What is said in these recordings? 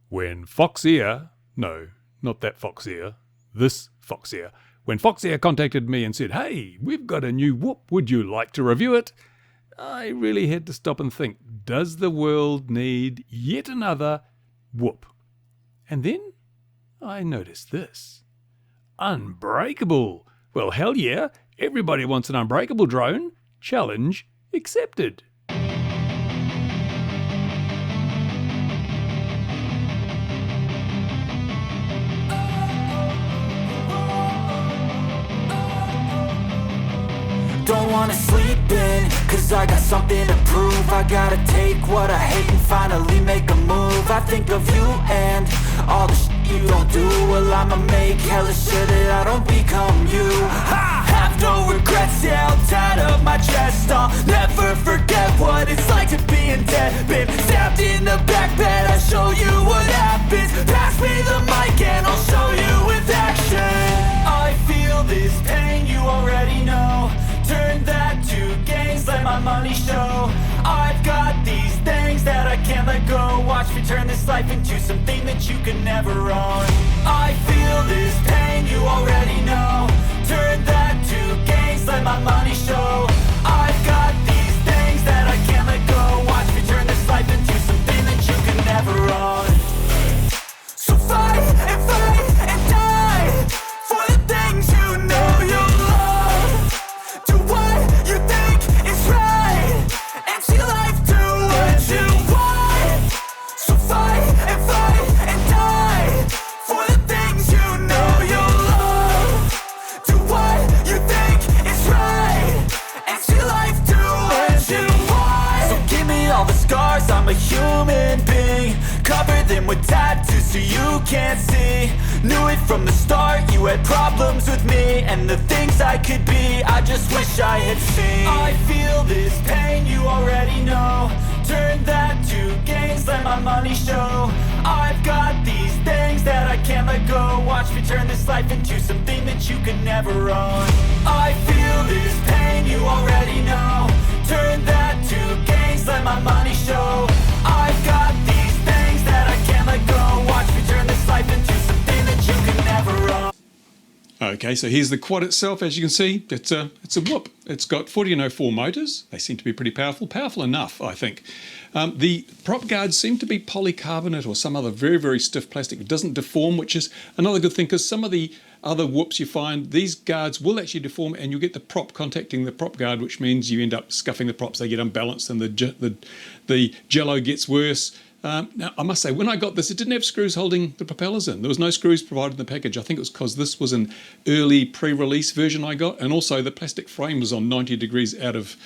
When Foxeer, no, not that Foxeer, this Foxeer, when Foxeer contacted me and said, "Hey, we've got a new whoop, would you like to review it?" I really had to stop and think, does the world need yet another whoop? And then I noticed this. Unbreakable. Well, hell yeah, everybody wants an unbreakable drone. Challenge accepted. Don't wanna sleep in, cause I got something to prove. I gotta take what I hate and finally make a move. I think of you and all the shit you don't do. Well, I'ma make hella sure that I don't become you. I have no regrets, yeah, I'll tie up my chest. I'll never forget what it's like to be in debt. Been stabbed in the back bed, I'll show you what happens. Pass me the mic and I'll show you with action. I feel this pain, you already know. Turn that to gains, let my money show. I've got these things that I can't let go. Watch me turn this life into something that you can never own. I feel this pain, you already know. Turn that to gains, let my money show. I've got these things that I can't let go. Watch me turn this life into something that you can never own. So fight and die for the things you know you love. Do what you think is right, and see life do what you want. So fight and die for the things you know you love. Do what you think is right, and see life do what you want. So give me all the scars, I'm a human being. Cover them with tattoos so you can't see. Knew it from the start, you had problems with me and the things I could be, I just wish I had seen. I feel this pain, you already know. Turn that to gains, let my money show. I've got these things that I can't let go. Watch me turn this life into something that you could never own. I feel this pain, you already know. Turn that to gains, let my money show. I've got these things that I can't let go. Watch me turn this life into something that you can never own. Okay, so here's the quad itself. As you can see, it's a whoop. It's got 1404 motors. They seem to be pretty powerful enough, I think. The prop guards seem to be polycarbonate or some other very, very stiff plastic. It doesn't deform, which is another good thing, because some of the other whoops you find, these guards will actually deform and you get the prop contacting the prop guard, which means you end up scuffing the props. They get unbalanced and the jello gets worse. Now, I must say, when I got this, it didn't have screws holding the propellers in. There was no screws provided in the package. I think it was because this was an early pre-release version I got, and also the plastic frame was on 90 degrees out of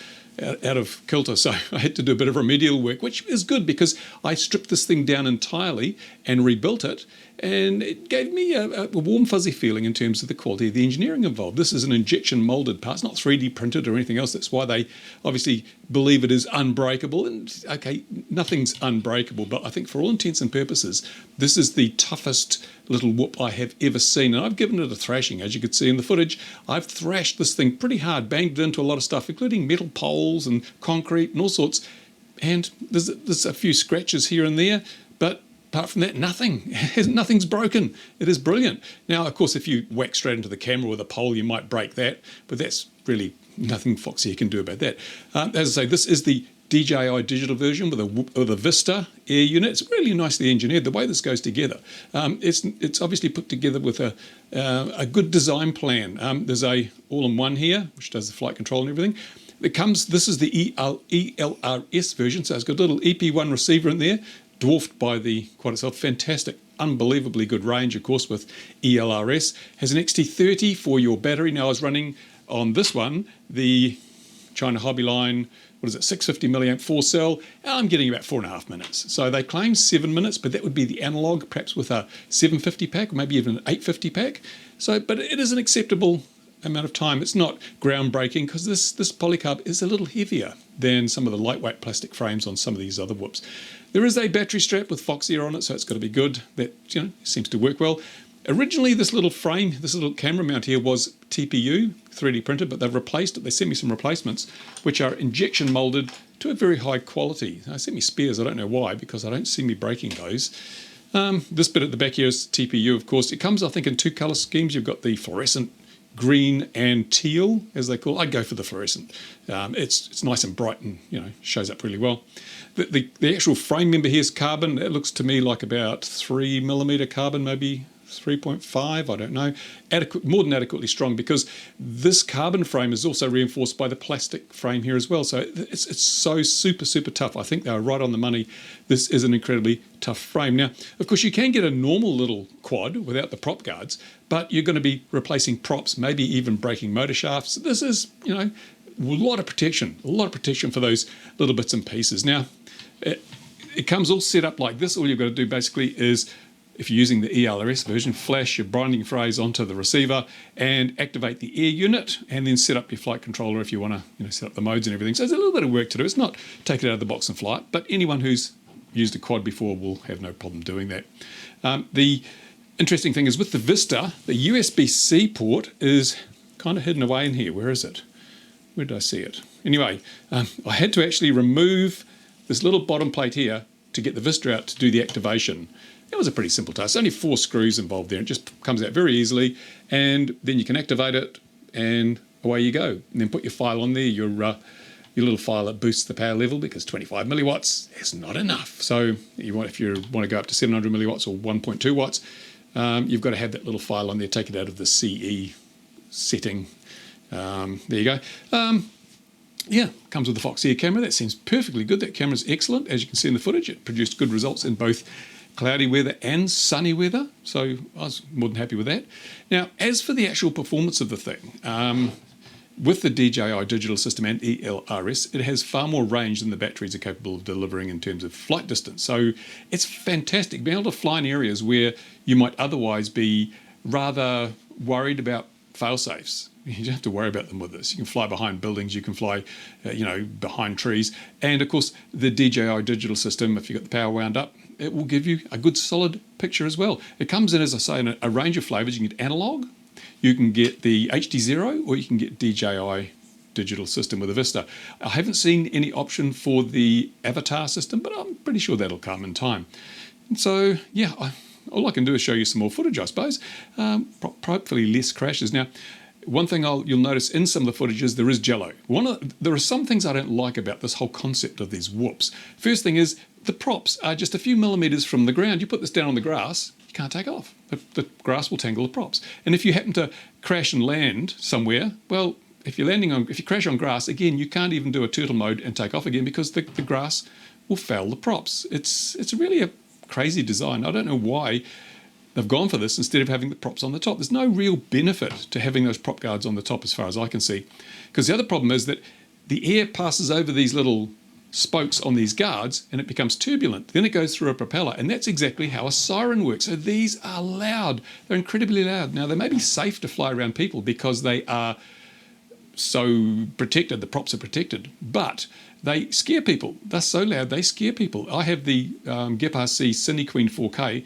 kilter, so I had to do a bit of remedial work, which is good because I stripped this thing down entirely and rebuilt it, and it gave me a warm fuzzy feeling in terms of the quality of the engineering involved. This is an injection molded part. It's not 3D printed or anything else. That's why they obviously believe it is unbreakable. And okay, nothing's unbreakable, but I think for all intents and purposes, this is the toughest little whoop I have ever seen, and I've given it a thrashing. As you could see in the footage, I've thrashed this thing pretty hard, banged it into a lot of stuff, including metal poles and concrete and all sorts, and there's a few scratches here and there, but apart from that, nothing's broken. It is brilliant. Now, of course, if you whack straight into the camera with a pole, you might break that, but that's really nothing Foxeer can do about that. As I say, this is the DJI digital version with a Vista air unit. It's really nicely engineered. The way this goes together, it's obviously put together with a good design plan. There's a all-in-one here, which does the flight control and everything. This is the ELRS version, so it's got a little EP1 receiver in there, dwarfed by the quad itself. Fantastic, unbelievably good range, of course, with ELRS. Has an XT30 for your battery. Now, I was running on this one, the China Hobbyline, 650 milliamp 4-cell, I'm getting about 4.5 minutes. So they claim 7 minutes, but that would be the analog, perhaps with a 750 pack, or maybe even an 850 pack. So, but it is an acceptable amount of time. It's not groundbreaking because this polycarb is a little heavier than some of the lightweight plastic frames on some of these other whoops. There is a battery strap with Foxeer on it, so it's got to be good. That seems to work well. Originally, this little frame, this little camera mount here was TPU, 3D printed, but they've replaced it. They sent me some replacements, which are injection molded to a very high quality. They sent me spares. I don't know why, because I don't see me breaking those. This bit at the back here is TPU, of course. It comes, I think, in two colour schemes. You've got the fluorescent green and teal, as they call it. I'd go for the fluorescent. It's nice and bright and, shows up really well. The actual frame member here is carbon. It looks to me like about 3mm carbon, maybe 3.5, I don't know. More than adequately strong, because this carbon frame is also reinforced by the plastic frame here as well. So it's so super, super tough. I think they were right on the money. This is an incredibly tough frame. Now, of course, you can get a normal little quad without the prop guards, but you're going to be replacing props, maybe even breaking motor shafts. This is, a lot of protection for those little bits and pieces. Now, it comes all set up like this. All you've got to do basically is, if you're using the ELRS version, flash your binding phrase onto the receiver and activate the air unit, and then set up your flight controller if you want to set up the modes and everything. So there's a little bit of work to do. It's not take it out of the box and fly it, but anyone who's used a quad before will have no problem doing that. The interesting thing is with the Vista, the USB-C port is kind of hidden away in here. Where is it? Where did I see it? Anyway, I had to actually remove this little bottom plate here to get the Vista out to do the activation. It was a pretty simple task. There's only 4 screws involved there. It just comes out very easily, and then you can activate it, and away you go. And then put your file on there, your little file that boosts the power level, because 25 milliwatts is not enough. So if you want to go up to 700 milliwatts or 1.2 watts, you've got to have that little file on there. Take it out of the CE setting. There you go. Yeah, comes with the Foxeer camera. That seems perfectly good. That camera's excellent. As you can see in the footage, it produced good results in both cloudy weather and sunny weather, so I was more than happy with that. Now, as for the actual performance of the thing, with the DJI digital system and ELRS, it has far more range than the batteries are capable of delivering in terms of flight distance. So it's fantastic being able to fly in areas where you might otherwise be rather worried about fail-safes. You don't have to worry about them with this. You can fly behind buildings, you can fly, behind trees. And of course, the DJI digital system, if you've got the power wound up, it will give you a good solid picture as well. It comes in, as I say, in a range of flavors. You can get analog, you can get the HD0, or you can get DJI digital system with a Vista. I haven't seen any option for the avatar system, but I'm pretty sure that'll come in time. And so, yeah, all I can do is show you some more footage, I suppose. Hopefully less crashes. Now, one thing you'll notice in some of the footage is there is jello. There are some things I don't like about this whole concept of these whoops. First thing is, the props are just a few millimeters from the ground. You put this down on the grass, you can't take off. The grass will tangle the props. And if you happen to crash and land somewhere, well, if you crash on grass, again, you can't even do a turtle mode and take off again, because the grass will foul the props. It's really a crazy design. I don't know why they've gone for this instead of having the props on the top. There's no real benefit to having those prop guards on the top as far as I can see. Because the other problem is that the air passes over these little spokes on these guards and it becomes turbulent. Then it goes through a propeller, and that's exactly how a siren works. So these are loud. They're incredibly loud. Now, they may be safe to fly around people because they are so protected, the props are protected, but they scare people. They're so loud, they scare people. I have the Gepard C Cine Queen 4K,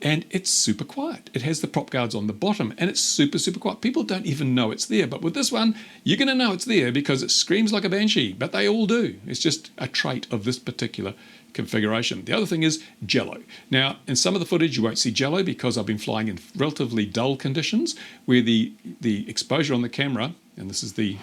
and it's super quiet. It has the prop guards on the bottom, and it's super, super quiet. People don't even know it's there. But with this one, you're going to know it's there because it screams like a banshee, but they all do. It's just a trait of this particular configuration. The other thing is jello. Now, in some of the footage, you won't see jello because I've been flying in relatively dull conditions where the exposure on the camera, and this is the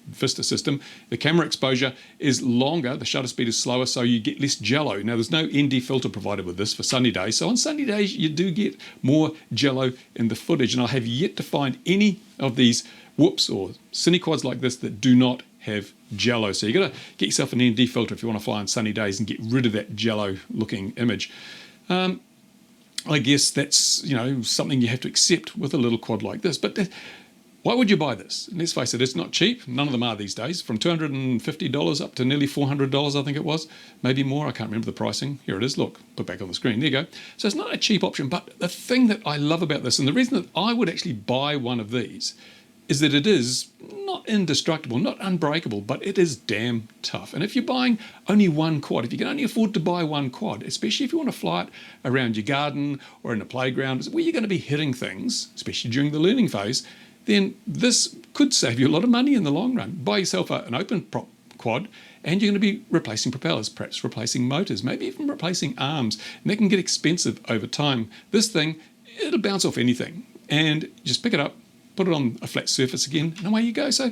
Vista system, the camera exposure is longer, the shutter speed is slower, so you get less jello. Now, there's no ND filter provided with this for sunny days, so on sunny days you do get more jello in the footage, and I have yet to find any of these whoops or cinequads like this that do not have jello. So you've got to get yourself an ND filter if you want to fly on sunny days and get rid of that jello looking image. I guess that's something you have to accept with a little quad like this. But why would you buy this? And let's face it, it's not cheap. None of them are these days. From $250 up to nearly $400, I think it was. Maybe more. I can't remember the pricing. Here it is. Look, put back on the screen. There you go. So it's not a cheap option. But the thing that I love about this, and the reason that I would actually buy one of these, is that it is not indestructible, not unbreakable, but it is damn tough. And if you're buying only one quad, if you can only afford to buy one quad, especially if you want to fly it around your garden or in a playground where you're going to be hitting things, especially during the learning phase, then this could save you a lot of money in the long run. Buy yourself an open prop quad, and you're going to be replacing propellers, perhaps replacing motors, maybe even replacing arms, and that can get expensive over time. This thing, it'll bounce off anything, and just pick it up, put it on a flat surface again, and away you go. So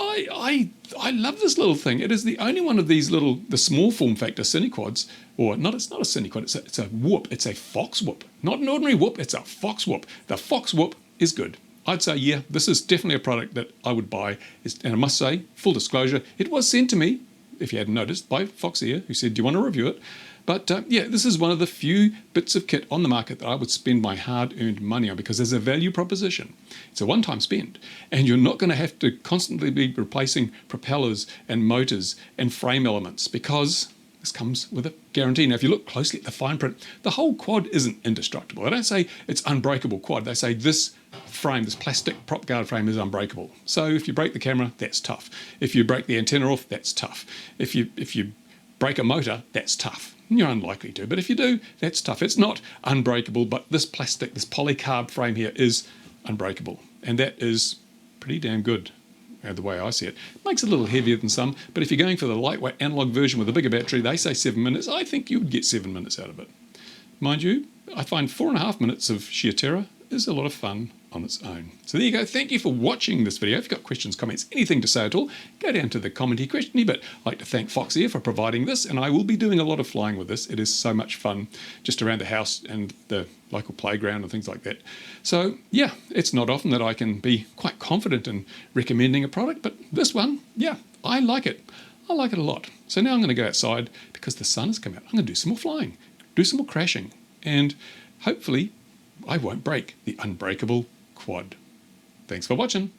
I love this little thing. It is the only one of these the small form factor cinequads, or not, it's not a cinequad, it's a whoop. It's a Foxwhoop. Not an ordinary whoop, it's a Foxwhoop. The Foxwhoop is good. I'd say, yeah, this is definitely a product that I would buy. And I must say, full disclosure, it was sent to me, if you hadn't noticed, by Foxeer, who said, do you want to review it? But yeah, this is one of the few bits of kit on the market that I would spend my hard-earned money on, because there's a value proposition. It's a one-time spend, and you're not going to have to constantly be replacing propellers and motors and frame elements, because this comes with a guarantee. Now, if you look closely at the fine print, the whole quad isn't indestructible. They don't say it's unbreakable quad. They say this frame, this plastic prop guard frame, is unbreakable. So if you break the camera, that's tough. If you break the antenna off, that's tough. If you break a motor, that's tough. You're unlikely to, but if you do, that's tough. It's not unbreakable, but this plastic, this polycarb frame here is unbreakable, and that is pretty damn good. The way I see it. It makes it a little heavier than some, but if you're going for the lightweight analog version with a bigger battery, they say 7 minutes. I think you would get 7 minutes out of it. Mind you, I find 4.5 minutes of sheer terror is a lot of fun on its own. So there you go. Thank you for watching this video. If you've got questions, comments, anything to say at all, go down to the commenty questiony bit. I'd like to thank Foxeer for providing this, and I will be doing a lot of flying with this. It is so much fun just around the house and the local playground and things like that. So yeah, it's not often that I can be quite confident in recommending a product, but this one, yeah, I like it. I like it a lot. So now I'm going to go outside because the sun has come out. I'm going to do some more flying, do some more crashing, and hopefully I won't break the unbreakable quad. Thanks for watching.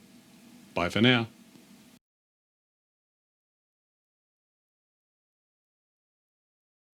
Bye for now.